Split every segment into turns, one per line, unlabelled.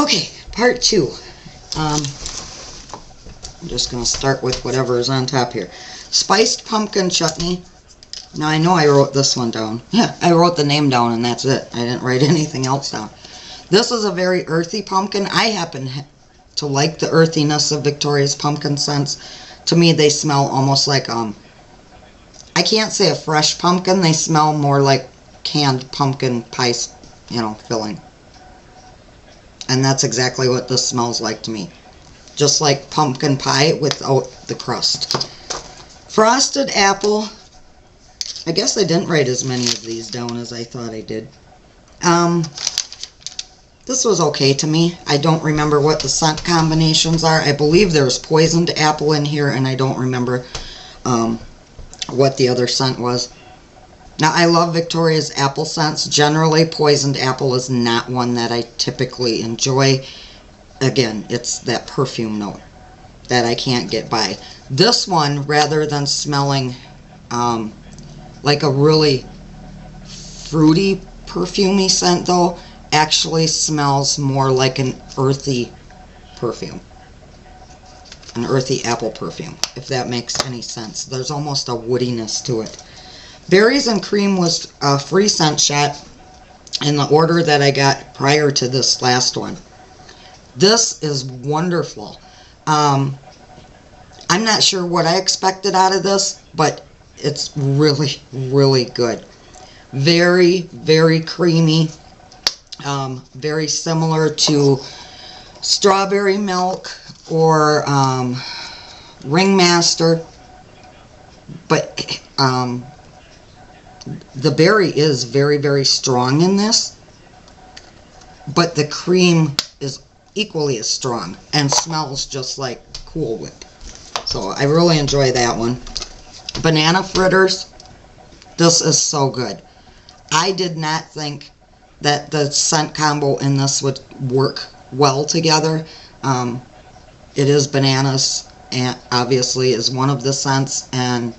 Okay, part 2. I'm just going to start with whatever is on top here. Spiced pumpkin chutney. Now I know I wrote this one down. Yeah, I wrote the name down and that's it. I didn't write anything else down. This is a very earthy pumpkin. I happen to like the earthiness of Victoria's pumpkin scents. To me, they smell almost like, I can't say a fresh pumpkin. They smell more like canned pumpkin pie, filling. And that's exactly what this smells like to me. Just like pumpkin pie without the crust. Frosted apple. I guess I didn't write as many of these down as I thought I did. This was okay to me. I don't remember what the scent combinations are. I believe there's poisoned apple in here, and I don't remember what the other scent was. Now, I love Victoria's apple scents. Generally, poisoned apple is not one that I typically enjoy. Again, it's that perfume note that I can't get by. This one, rather than smelling like a really fruity, perfumey scent, though, actually smells more like an earthy perfume. An earthy apple perfume, if that makes any sense. There's almost a woodiness to it. Berries and Cream was a free scent shot in the order that I got prior to this last one. This is wonderful. I'm not sure what I expected out of this, but it's really, really good. Very, very creamy. Very similar to strawberry milk or Ringmaster. But the berry is very, very strong in this. But the cream is equally as strong and smells just like Cool Whip. So I really enjoy that one. Banana fritters. This is so good. I did not think that the scent combo in this would work well together. It is bananas, and obviously is one of the scents, and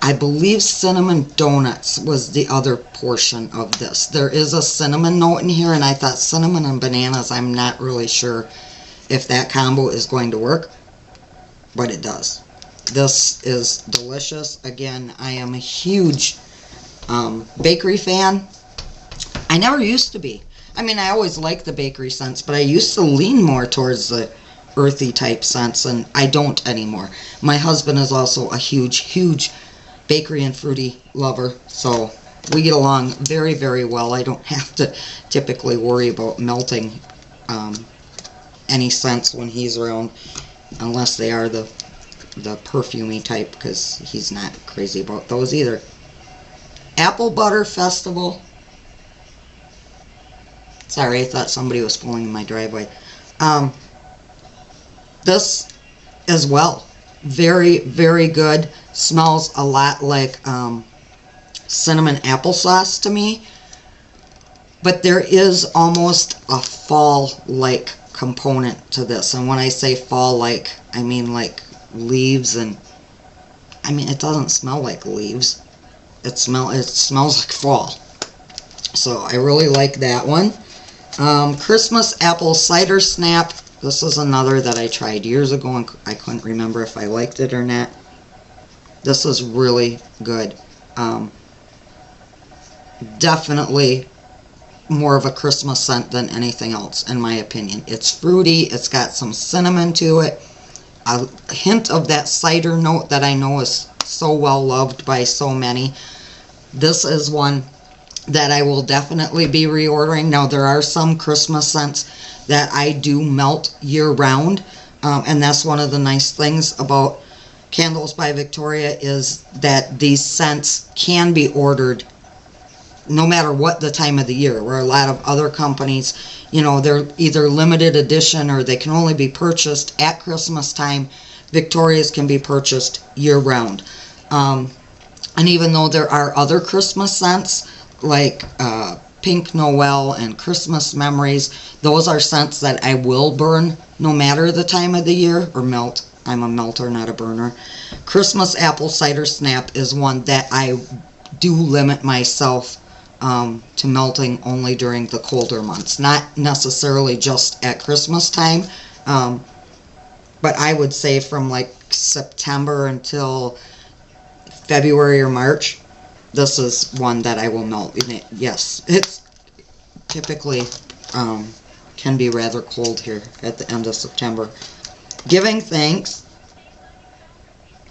I believe cinnamon donuts was the other portion of this. There is a cinnamon note in here, and I thought cinnamon and bananas, I'm not really sure if that combo is going to work, but it does. This is delicious. Again, I am a huge bakery fan. I never used to be. I mean, I always liked the bakery scents, but I used to lean more towards the earthy type scents, and I don't anymore. My husband is also a huge, huge bakery and fruity lover, so we get along very, very well. I don't have to typically worry about melting any scents when he's around, unless they are the perfumey type, because he's not crazy about those either. Apple Butter Festival. Sorry, I thought somebody was pulling in my driveway. This as well, very, very good. Smells a lot like cinnamon applesauce to me. But there is almost a fall-like component to this. And when I say fall-like, I mean like leaves, and I mean it doesn't smell like leaves. It smells like fall. So I really like that one. Christmas Apple Cider Snap. This is another that I tried years ago and I couldn't remember if I liked it or not. This is really good. Definitely more of a Christmas scent than anything else, in my opinion. It's fruity. It's got some cinnamon to it. A hint of that cider note that I know is so well loved by so many. This is one that I will definitely be reordering. Now, there are some Christmas scents that I do melt year-round, and that's one of the nice things about Candles by Victoria, is that these scents can be ordered no matter what the time of the year, where a lot of other companies, they're either limited edition or they can only be purchased at Christmas time. Victoria's can be purchased year-round. And even though there are other Christmas scents, like Pink Noel and Christmas Memories, those are scents that I will burn no matter the time of the year, or melt. I'm a melter, not a burner. Christmas Apple Cider Snap is one that I do limit myself to melting only during the colder months, not necessarily just at Christmas time, but I would say from like September until February or March, this is one that I will melt. Yes, it's typically can be rather cold here at the end of September. Giving thanks.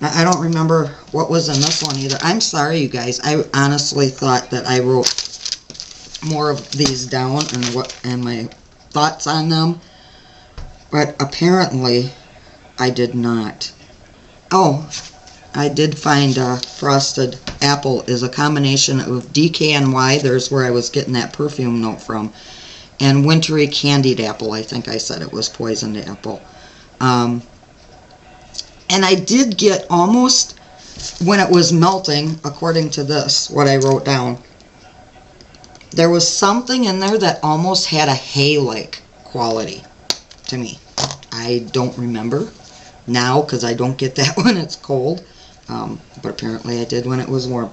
I don't remember what was in this one either. I'm sorry, you guys. I honestly thought that I wrote more of these down and my thoughts on them, but apparently I did not. Oh, I did find frosted apple is a combination of DKNY, there's where I was getting that perfume note from, and wintry candied apple. I think I said it was poisoned apple. And I did get almost, when it was melting, according to this, what I wrote down, there was something in there that almost had a hay-like quality to me. I don't remember now because I don't get that when it's cold, but apparently I did when it was warm.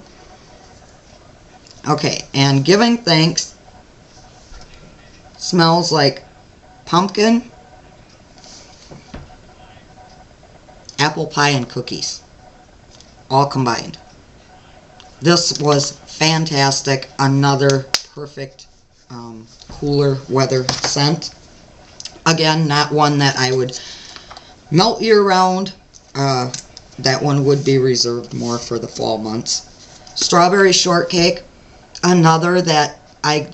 Okay, and giving thanks smells like pumpkin, apple pie, and cookies, all combined. This was fantastic. Another perfect cooler weather scent. Again, not one that I would melt year round. That one would be reserved more for the fall months. Strawberry shortcake, another that I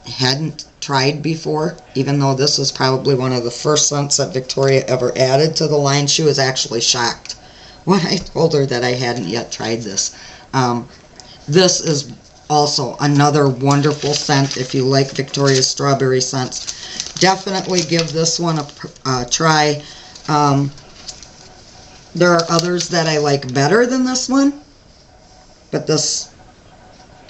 hadn't tried before, even though this is probably one of the first scents that Victoria ever added to the line. She was actually shocked when I told her that I hadn't yet tried this. This is also another wonderful scent. If you like Victoria's strawberry scents, definitely give this one a try. There are others that I like better than this one, but this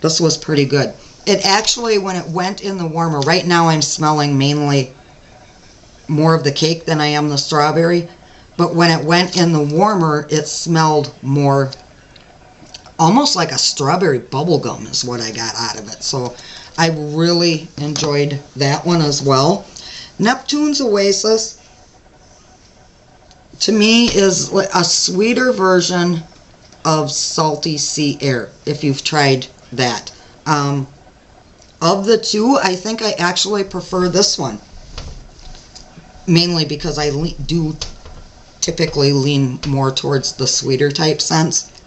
was pretty good. It actually, when it went in the warmer, right now I'm smelling mainly more of the cake than I am the strawberry, but when it went in the warmer, it smelled more, almost like a strawberry bubble gum is what I got out of it. So I really enjoyed that one as well. Neptune's Oasis, to me, is a sweeter version of Salty Sea Air, if you've tried that. Of the two, I think I actually prefer this one, mainly because I do typically lean more towards the sweeter type scents.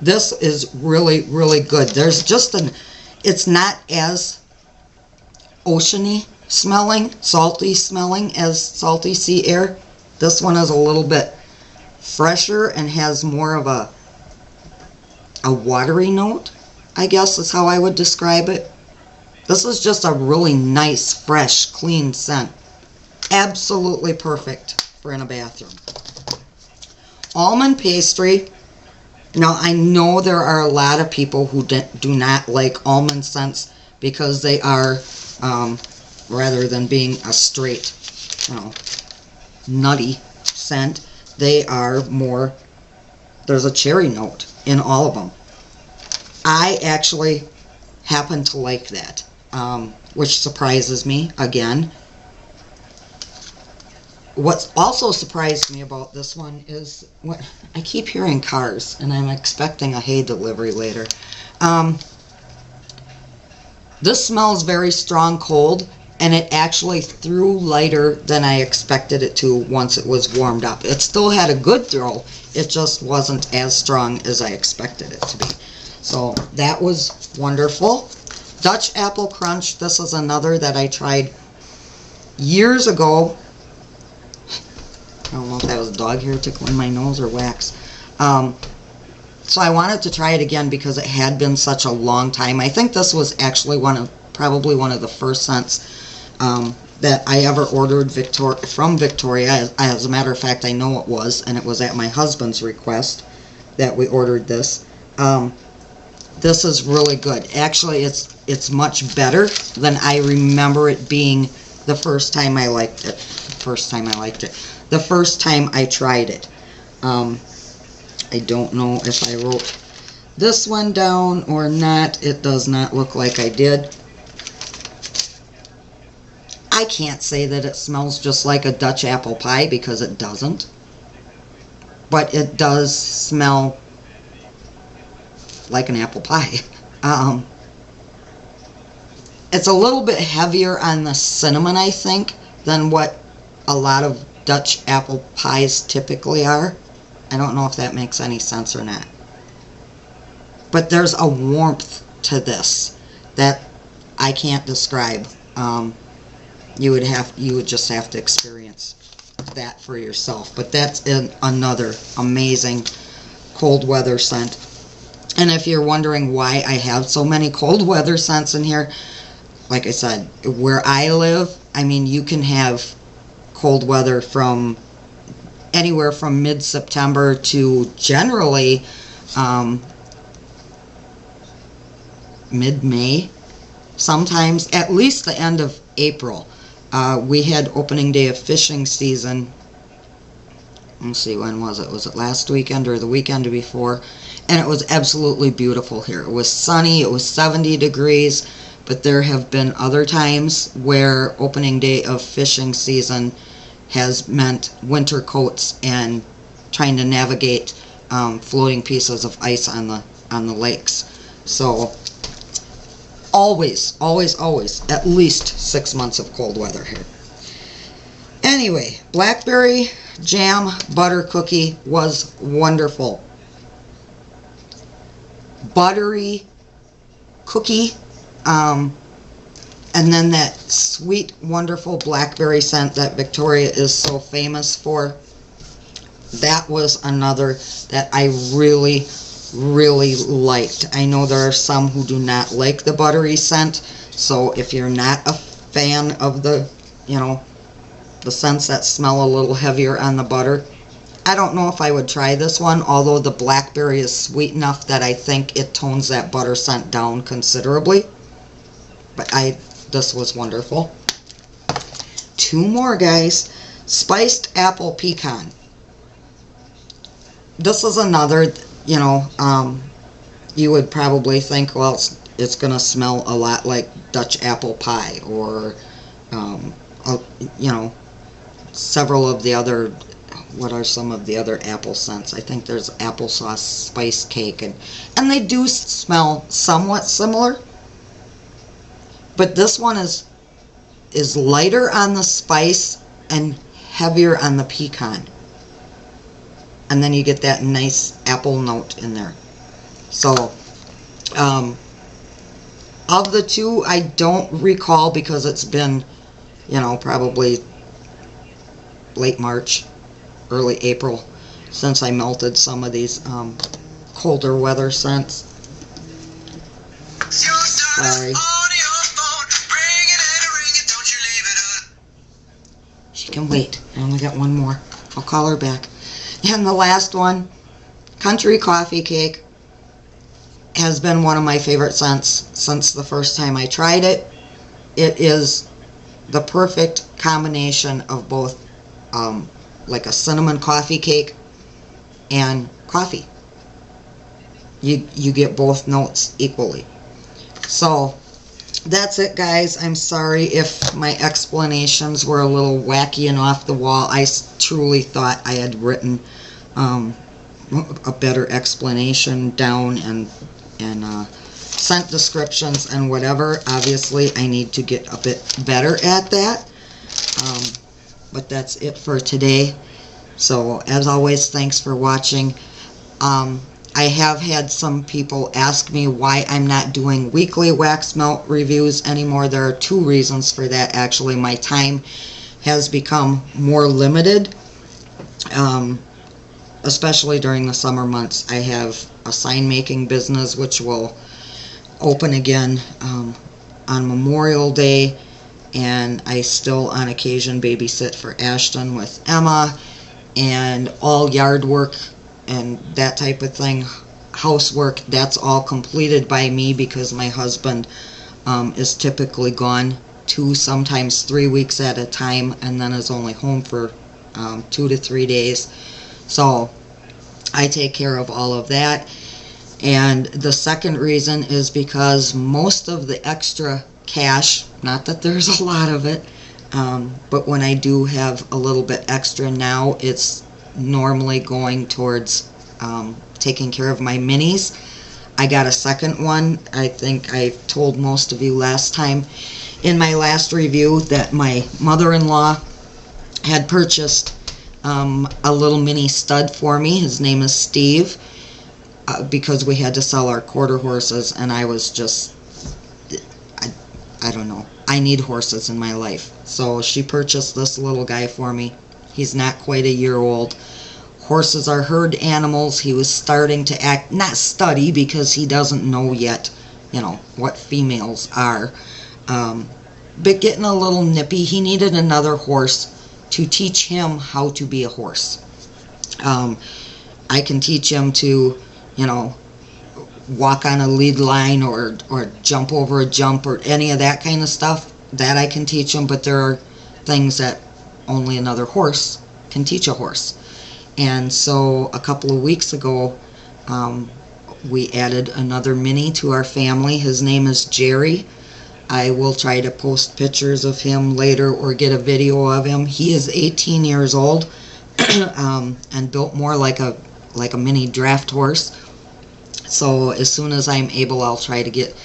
This is really, really good. There's just it's not as oceany smelling, salty smelling as Salty Sea Air. This one is a little bit fresher and has more of a watery note, I guess is how I would describe it. This is just a really nice, fresh, clean scent. Absolutely perfect for in a bathroom. Almond pastry. Now, I know there are a lot of people who do not like almond scents because they are, rather than being a straight, nutty scent, they are more, there's a cherry note in all of them. I actually happen to like that, which surprises me again. What's also surprised me about this one is what I keep hearing cars, and I'm expecting a hay delivery later. This smells very strong cold, and it actually threw lighter than I expected it to once it was warmed up. It still had a good throw, it just wasn't as strong as I expected it to be. So that was wonderful. Dutch Apple Crunch, this is another that I tried years ago. I don't know if that was a dog hair tickling my nose or wax. So I wanted to try it again because it had been such a long time. I think this was actually probably one of the first scents that I ever ordered from Victoria. As a matter of fact, I know it was, and it was at my husband's request that we ordered this. This is really good. Actually, it's much better than I remember it being the first time I liked it. The first time I tried it. I don't know if I wrote this one down or not. It does not look like I did. I can't say that it smells just like a Dutch apple pie because it doesn't. But it does smell like an apple pie. It's a little bit heavier on the cinnamon, I think, than what a lot of Dutch apple pies typically are. I don't know if that makes any sense or not. But there's a warmth to this that I can't describe. You would just have to experience that for yourself. But that's another amazing cold weather scent. And if you're wondering why I have so many cold weather scents in here, like I said, where I live, I mean, you can have cold weather from anywhere from mid-September to generally mid-May, sometimes at least the end of April. We had opening day of fishing season. Let's see, when was it? Was it last weekend or the weekend before? And it was absolutely beautiful here. It was sunny, it was 70 degrees, but there have been other times where opening day of fishing season has meant winter coats and trying to navigate floating pieces of ice on the lakes. So always, always, always at least 6 months of cold weather here. Anyway, blackberry jam butter cookie was wonderful. Buttery cookie, and then that sweet, wonderful blackberry scent that Victoria is so famous for. That was another that I really, really liked. I know there are some who do not like the buttery scent, so if you're not a fan of the scents that smell a little heavier on the butter, I don't know if I would try this one, although the blackberry is sweet enough that I think it tones that butter scent down considerably. But this was wonderful. Two more, guys. Spiced apple pecan. This is another, you would probably think, well, it's going to smell a lot like Dutch apple pie or, several of the other, what are some of the other apple scents? I think there's applesauce spice cake, and they do smell somewhat similar. But this one is lighter on the spice and heavier on the pecan. And then you get that nice apple note in there. So, of the two, I don't recall because it's been, probably late March, early April since I melted some of these colder weather scents. Sorry. She can wait. I only got one more. I'll call her back. And the last one, country coffee cake, has been one of my favorite scents since the first time I tried it. It is the perfect combination of both like a cinnamon coffee cake and coffee. You get both notes equally. So that's it, guys. I'm sorry if my explanations were a little wacky and off the wall. I truly thought I had written a better explanation down and scent descriptions and whatever. Obviously, I need to get a bit better at that. But that's it for today. So, as always, thanks for watching. I have had some people ask me why I'm not doing weekly wax melt reviews anymore. There are two reasons for that, actually. My time has become more limited, especially during the summer months. I have a sign making business which will open again on Memorial Day, and I still on occasion babysit for Ashton with Emma, and all yard work and that type of thing, housework, that's all completed by me because my husband is typically gone 2, sometimes 3 weeks at a time, and then is only home for 2 to 3 days. So I take care of all of that. And the second reason is because most of the extra cash, not that there's a lot of it, but when I do have a little bit extra now, it's normally going towards taking care of my minis. I got a second one. I think I told most of you last time in my last review that my mother-in-law had purchased a little mini stud for me. His name is Steve, because we had to sell our quarter horses, and I was just, I don't know, I need horses in my life. So she purchased this little guy for me. He's not quite a year old. Horses are herd animals. He was starting to act, not study, because he doesn't know yet, you know, what females are, but getting a little nippy. He needed another horse to teach him how to be a horse. I can teach him to, you know, walk on a lead line or jump over a jump or any of that kind of stuff. That I can teach him, but there are things that only another horse can teach a horse. And so a couple of weeks ago, we added another mini to our family. His name is Jerry. I will try to post pictures of him later or get a video of him. He is 18 years old and built more like a mini draft horse. So as soon as I'm able, I'll try to get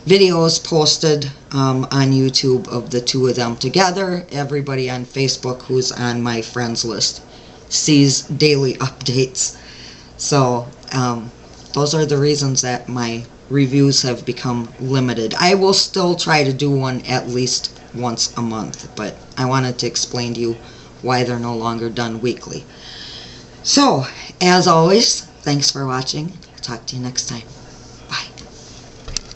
videos posted on YouTube of the two of them together. Everybody on Facebook who's on my friends list sees daily updates. So those are the reasons that my reviews have become limited. I will still try to do one at least once a month, but I wanted to explain to you why they're no longer done weekly. So, as always, thanks for watching. Talk to you next time.